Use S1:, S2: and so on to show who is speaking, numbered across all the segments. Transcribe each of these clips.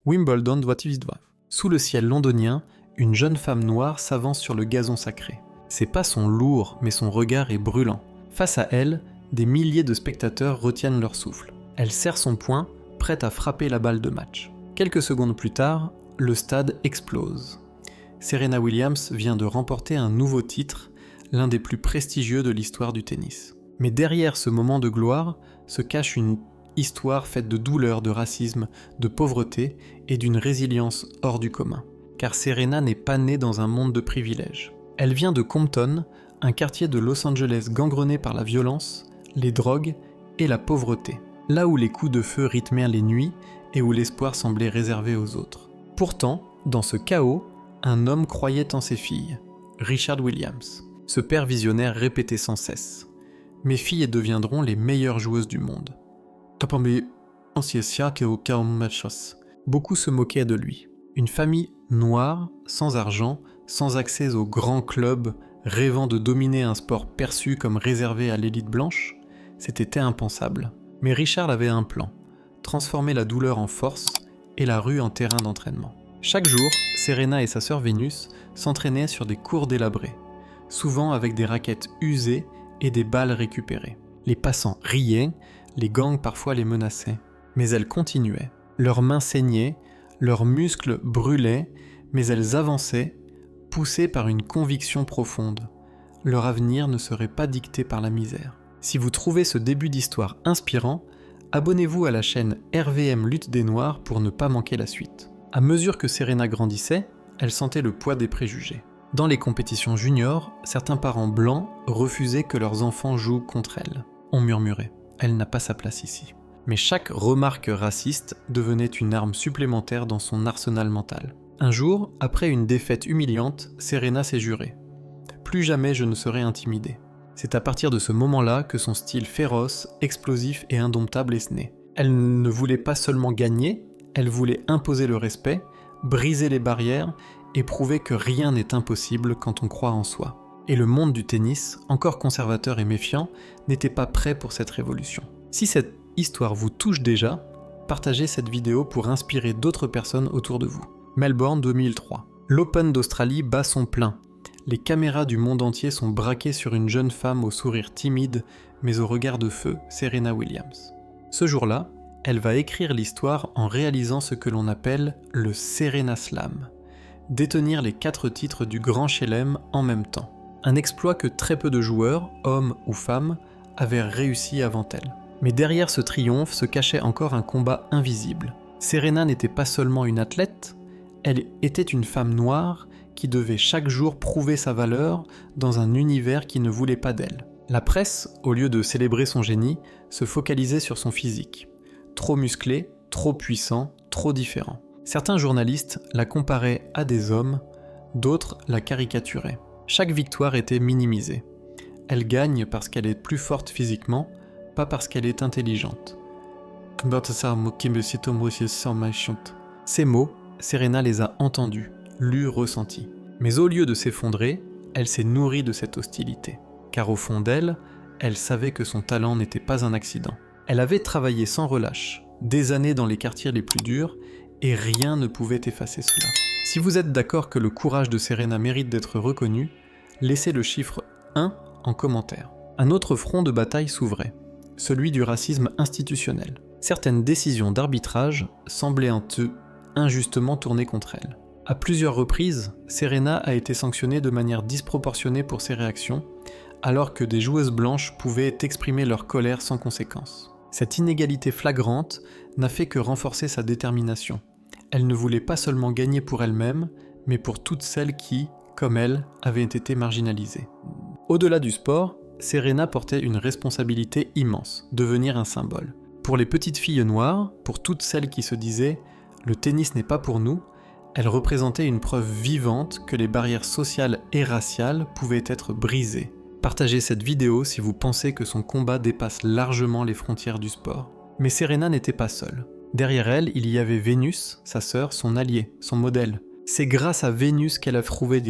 S1: Wimbledon 2022. Sous le ciel londonien, une jeune femme noire s'avance sur le gazon sacré. Ses pas sont lourds, mais son regard est brûlant. Face à elle, des milliers de spectateurs retiennent leur souffle. Elle serre son poing, prête à frapper la balle de match. Quelques secondes plus tard, le stade explose. Serena Williams vient de remporter un nouveau titre, l'un des plus prestigieux de l'histoire du tennis. Mais derrière ce moment de gloire se cache une histoire faite de douleur, de racisme, de pauvreté et d'une résilience hors du commun. Car Serena n'est pas née dans un monde de privilèges. Elle vient de Compton, un quartier de Los Angeles gangrené par la violence, les drogues et la pauvreté. Là où les coups de feu rythmèrent les nuits et où l'espoir semblait réservé aux autres. Pourtant, dans ce chaos, un homme croyait en ses filles, Richard Williams. Ce père visionnaire répétait sans cesse. « Mes filles deviendront les meilleures joueuses du monde. » Beaucoup se moquaient de lui. Une famille noire, sans argent, sans accès aux grands clubs, rêvant de dominer un sport perçu comme réservé à l'élite blanche, c'était impensable. Mais Richard avait un plan, transformer la douleur en force et la rue en terrain d'entraînement. Chaque jour, Serena et sa sœur Vénus s'entraînaient sur des cours délabrés, souvent avec des raquettes usées et des balles récupérées. Les passants riaient, les gangs parfois les menaçaient. Mais elles continuaient. Leurs mains saignaient, leurs muscles brûlaient, mais elles avançaient, poussées par une conviction profonde. Leur avenir ne serait pas dicté par la misère. Si vous trouvez ce début d'histoire inspirant, abonnez-vous à la chaîne RVM Lutte des Noirs pour ne pas manquer la suite. À mesure que Serena grandissait, elle sentait le poids des préjugés. Dans les compétitions juniors, certains parents blancs refusaient que leurs enfants jouent contre elle. On murmurait « Elle n'a pas sa place ici ». Mais chaque remarque raciste devenait une arme supplémentaire dans son arsenal mental. Un jour, après une défaite humiliante, Serena s'est jurée « Plus jamais je ne serai intimidée ». C'est à partir de ce moment-là que son style féroce, explosif et indomptable est né. Elle ne voulait pas seulement gagner, elle voulait imposer le respect, briser les barrières et prouver que rien n'est impossible quand on croit en soi. Et le monde du tennis, encore conservateur et méfiant, n'était pas prêt pour cette révolution. Si cette histoire vous touche déjà, partagez cette vidéo pour inspirer d'autres personnes autour de vous. Melbourne 2003. L'Open d'Australie bat son plein. Les caméras du monde entier sont braquées sur une jeune femme au sourire timide, mais au regard de feu, Serena Williams. Ce jour-là, elle va écrire l'histoire en réalisant ce que l'on appelle le Serena Slam. Détenir les 4 titres du Grand Chelem en même temps. Un exploit que très peu de joueurs, hommes ou femmes, avaient réussi avant elle. Mais derrière ce triomphe se cachait encore un combat invisible. Serena n'était pas seulement une athlète, elle était une femme noire qui devait chaque jour prouver sa valeur dans un univers qui ne voulait pas d'elle. La presse, au lieu de célébrer son génie, se focalisait sur son physique. Trop musclé, trop puissant, trop différent. Certains journalistes la comparaient à des hommes, d'autres la caricaturaient. Chaque victoire était minimisée. Elle gagne parce qu'elle est plus forte physiquement, pas parce qu'elle est intelligente. Ces mots, Serena les a entendus, lus, ressentis. Mais au lieu de s'effondrer, elle s'est nourrie de cette hostilité. Car au fond d'elle, elle savait que son talent n'était pas un accident. Elle avait travaillé sans relâche, des années dans les quartiers les plus durs, et rien ne pouvait effacer cela. Si vous êtes d'accord que le courage de Serena mérite d'être reconnu, laissez le chiffre 1 en commentaire. Un autre front de bataille s'ouvrait, celui du racisme institutionnel. Certaines décisions d'arbitrage semblaient injustement tournées contre elle. À plusieurs reprises, Serena a été sanctionnée de manière disproportionnée pour ses réactions, alors que des joueuses blanches pouvaient exprimer leur colère sans conséquence. Cette inégalité flagrante n'a fait que renforcer sa détermination. Elle ne voulait pas seulement gagner pour elle-même, mais pour toutes celles qui, comme elle, avaient été marginalisées. Au-delà du sport, Serena portait une responsabilité immense, devenir un symbole. Pour les petites filles noires, pour toutes celles qui se disaient « le tennis n'est pas pour nous », elle représentait une preuve vivante que les barrières sociales et raciales pouvaient être brisées. Partagez cette vidéo si vous pensez que son combat dépasse largement les frontières du sport. Mais Serena n'était pas seule. Derrière elle, il y avait Vénus, sa sœur, son allié, son modèle. C'est grâce à Vénus qu'elle a trouvé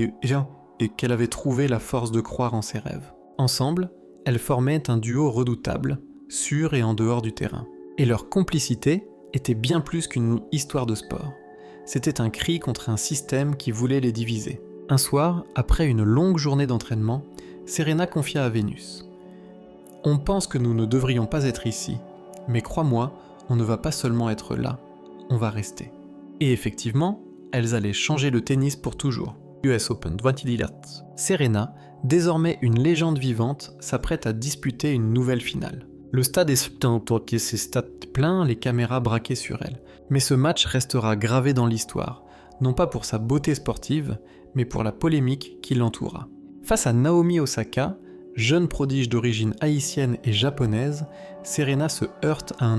S1: et qu'elle avait trouvé la force de croire en ses rêves. Ensemble, elles formaient un duo redoutable, sur et en dehors du terrain. Et leur complicité était bien plus qu'une histoire de sport. C'était un cri contre un système qui voulait les diviser. Un soir, après une longue journée d'entraînement, Serena confia à Vénus. « On pense que nous ne devrions pas être ici, mais crois-moi, on ne va pas seulement être là, on va rester. » Et effectivement, elles allaient changer le tennis pour toujours. US Open 2018. Serena, désormais une légende vivante, s'apprête à disputer une nouvelle finale. Le stade est plein, les caméras braquées sur elle. Mais ce match restera gravé dans l'histoire, non pas pour sa beauté sportive, mais pour la polémique qui l'entoura. Face à Naomi Osaka, jeune prodige d'origine haïtienne et japonaise, Serena se heurte à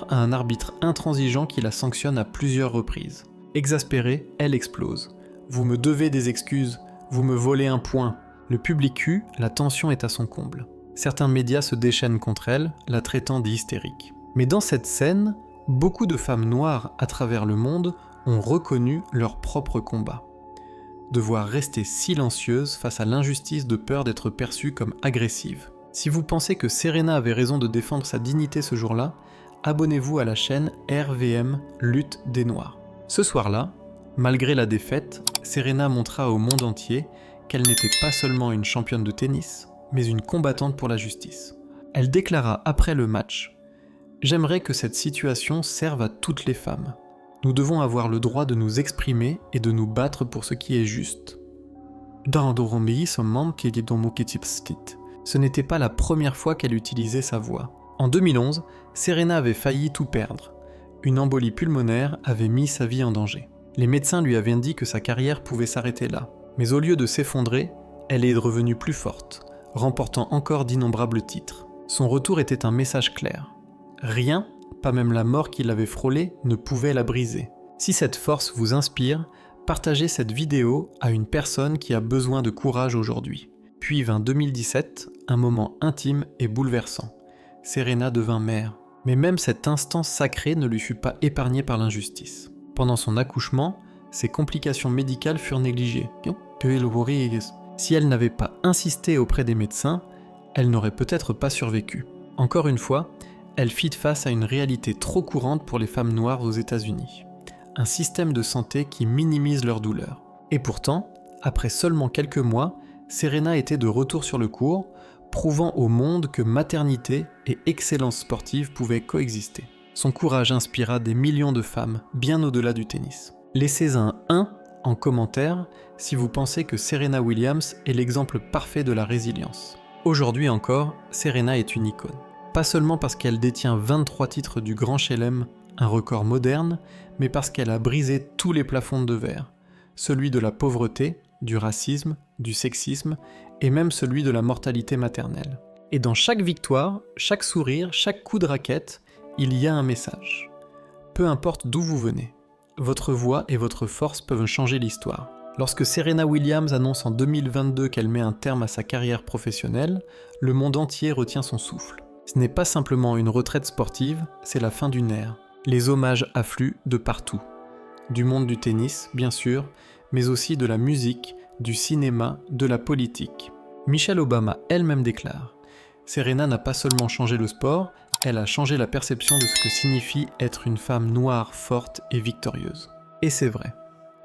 S1: un arbitre intransigeant qui la sanctionne à plusieurs reprises. Exaspérée, elle explose. « Vous me devez des excuses, vous me volez un point !» Le public hue, la tension est à son comble. Certains médias se déchaînent contre elle, la traitant d'hystérique. Mais dans cette scène, beaucoup de femmes noires à travers le monde ont reconnu leur propre combat. Devoir rester silencieuse face à l'injustice de peur d'être perçue comme agressive. Si vous pensez que Serena avait raison de défendre sa dignité ce jour-là, abonnez-vous à la chaîne RVM Lutte des Noirs. Ce soir-là, malgré la défaite, Serena montra au monde entier qu'elle n'était pas seulement une championne de tennis, mais une combattante pour la justice. Elle déclara après le match « J'aimerais que cette situation serve à toutes les femmes. Nous devons avoir le droit de nous exprimer et de nous battre pour ce qui est juste. » Ce n'était pas la première fois qu'elle utilisait sa voix. En 2011, Serena avait failli tout perdre. Une embolie pulmonaire avait mis sa vie en danger. Les médecins lui avaient dit que sa carrière pouvait s'arrêter là. Mais au lieu de s'effondrer, elle est revenue plus forte, remportant encore d'innombrables titres. Son retour était un message clair. Rien, pas même la mort qui l'avait frôlée, ne pouvait la briser. Si cette force vous inspire, partagez cette vidéo à une personne qui a besoin de courage aujourd'hui. Puis vint 2017, un moment intime et bouleversant. Serena devint mère. Mais même cet instant sacré ne lui fut pas épargné par l'injustice. Pendant son accouchement, ses complications médicales furent négligées. Si elle n'avait pas insisté auprès des médecins, elle n'aurait peut-être pas survécu. Encore une fois, elle fit face à une réalité trop courante pour les femmes noires aux États-Unis. Un système de santé qui minimise leur douleur. Et pourtant, après seulement quelques mois, Serena était de retour sur le court, prouvant au monde que maternité et excellence sportive pouvaient coexister. Son courage inspira des millions de femmes, bien au-delà du tennis. Laissez un 1 en commentaire si vous pensez que Serena Williams est l'exemple parfait de la résilience. Aujourd'hui encore, Serena est une icône. Pas seulement parce qu'elle détient 23 titres du Grand Chelem, un record moderne, mais parce qu'elle a brisé tous les plafonds de verre. Celui de la pauvreté, du racisme, du sexisme, et même celui de la mortalité maternelle. Et dans chaque victoire, chaque sourire, chaque coup de raquette, il y a un message. Peu importe d'où vous venez, votre voix et votre force peuvent changer l'histoire. Lorsque Serena Williams annonce en 2022 qu'elle met un terme à sa carrière professionnelle, le monde entier retient son souffle. Ce n'est pas simplement une retraite sportive, c'est la fin d'une ère. Les hommages affluent de partout. Du monde du tennis, bien sûr, mais aussi de la musique, du cinéma, de la politique. Michelle Obama elle-même déclare « Serena n'a pas seulement changé le sport, elle a changé la perception de ce que signifie être une femme noire, forte et victorieuse. » Et c'est vrai.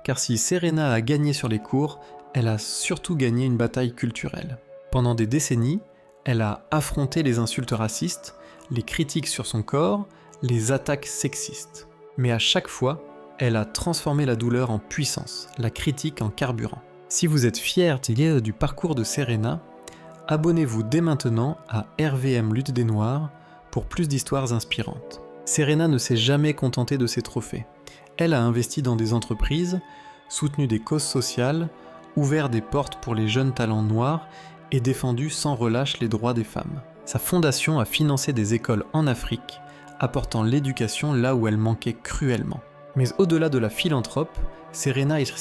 S1: Car si Serena a gagné sur les courts, elle a surtout gagné une bataille culturelle. Pendant des décennies, elle a affronté les insultes racistes, les critiques sur son corps, les attaques sexistes. Mais à chaque fois, elle a transformé la douleur en puissance, la critique en carburant. Si vous êtes fier du parcours de Serena, abonnez-vous dès maintenant à RVM Lutte des Noirs pour plus d'histoires inspirantes. Serena ne s'est jamais contentée de ses trophées. Elle a investi dans des entreprises, soutenu des causes sociales, ouvert des portes pour les jeunes talents noirs et défendu sans relâche les droits des femmes. Sa fondation a financé des écoles en Afrique, apportant l'éducation là où elle manquait cruellement. Mais au-delà de la philanthrope, Serena est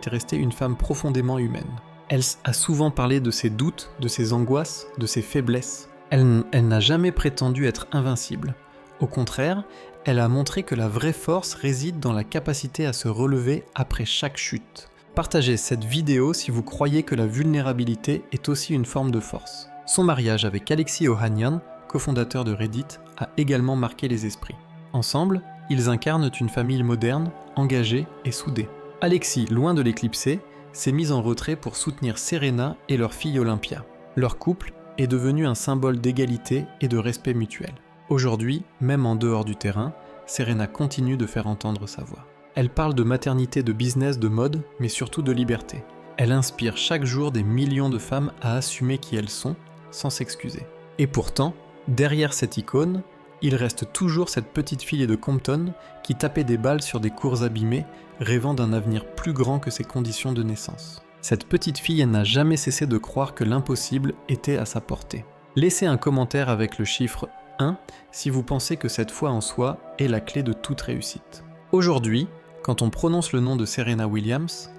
S1: restée une femme profondément humaine. Elle a souvent parlé de ses doutes, de ses angoisses, de ses faiblesses. Elle n'a jamais prétendu être invincible. Au contraire, elle a montré que la vraie force réside dans la capacité à se relever après chaque chute. Partagez cette vidéo si vous croyez que la vulnérabilité est aussi une forme de force. Son mariage avec Alexis Ohanian, cofondateur de Reddit, a également marqué les esprits. Ensemble, ils incarnent une famille moderne, engagée et soudée. Alexis, loin de l'éclipser, s'est mis en retrait pour soutenir Serena et leur fille Olympia. Leur couple est devenu un symbole d'égalité et de respect mutuel. Aujourd'hui, même en dehors du terrain, Serena continue de faire entendre sa voix. Elle parle de maternité, de business, de mode, mais surtout de liberté. Elle inspire chaque jour des millions de femmes à assumer qui elles sont, sans s'excuser. Et pourtant, derrière cette icône, il reste toujours cette petite fille de Compton qui tapait des balles sur des cours abîmés, rêvant d'un avenir plus grand que ses conditions de naissance. Cette petite fille n'a jamais cessé de croire que l'impossible était à sa portée. Laissez un commentaire avec le chiffre 1 si vous pensez que cette foi en soi est la clé de toute réussite. Aujourd'hui, quand on prononce le nom de Serena Williams,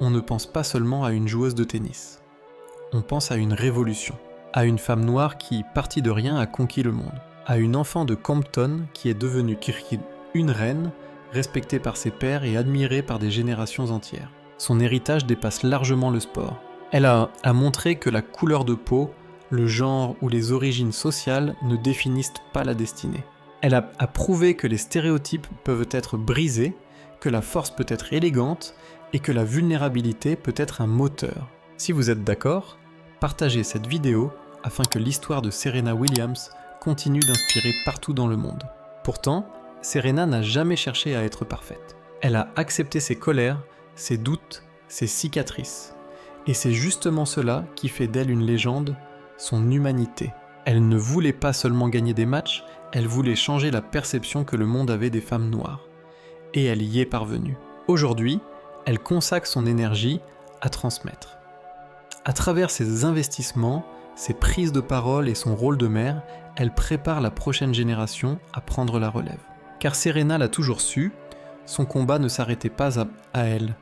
S1: on ne pense pas seulement à une joueuse de tennis. On pense à une révolution, à une femme noire qui, partie de rien, a conquis le monde, à une enfant de Compton qui est devenue une reine, respectée par ses pairs et admirée par des générations entières. Son héritage dépasse largement le sport. Elle a montré que la couleur de peau, le genre ou les origines sociales ne définissent pas la destinée. Elle a prouvé que les stéréotypes peuvent être brisés, que la force peut être élégante et que la vulnérabilité peut être un moteur. Si vous êtes d'accord, partagez cette vidéo afin que l'histoire de Serena Williams continue d'inspirer partout dans le monde. Pourtant, Serena n'a jamais cherché à être parfaite. Elle a accepté ses colères, ses doutes, ses cicatrices. Et c'est justement cela qui fait d'elle une légende, son humanité. Elle ne voulait pas seulement gagner des matchs, elle voulait changer la perception que le monde avait des femmes noires. Et elle y est parvenue. Aujourd'hui, elle consacre son énergie à transmettre. À travers ses investissements, ses prises de parole et son rôle de mère, elle prépare la prochaine génération à prendre la relève. Car Serena l'a toujours su, son combat ne s'arrêtait pas à elle.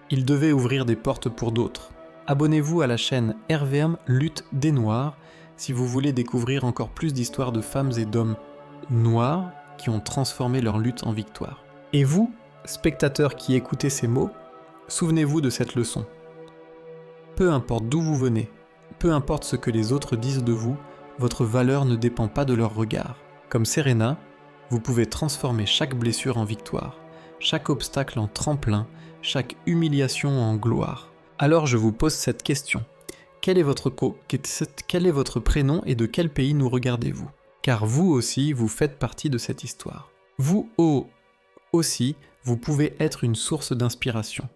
S1: Il devait ouvrir des portes pour d'autres. Abonnez-vous à la chaîne RVM Lutte des Noirs si vous voulez découvrir encore plus d'histoires de femmes et d'hommes noirs qui ont transformé leur lutte en victoire. Et vous, spectateurs qui écoutez ces mots, souvenez-vous de cette leçon. Peu importe d'où vous venez, peu importe ce que les autres disent de vous, votre valeur ne dépend pas de leur regard. Comme Serena, vous pouvez transformer chaque blessure en victoire, chaque obstacle en tremplin, chaque humiliation en gloire. Alors je vous pose cette question. Quel est votre prénom et de quel pays nous regardez-vous ? Car vous aussi, vous faites partie de cette histoire. Vous aussi, vous pouvez être une source d'inspiration.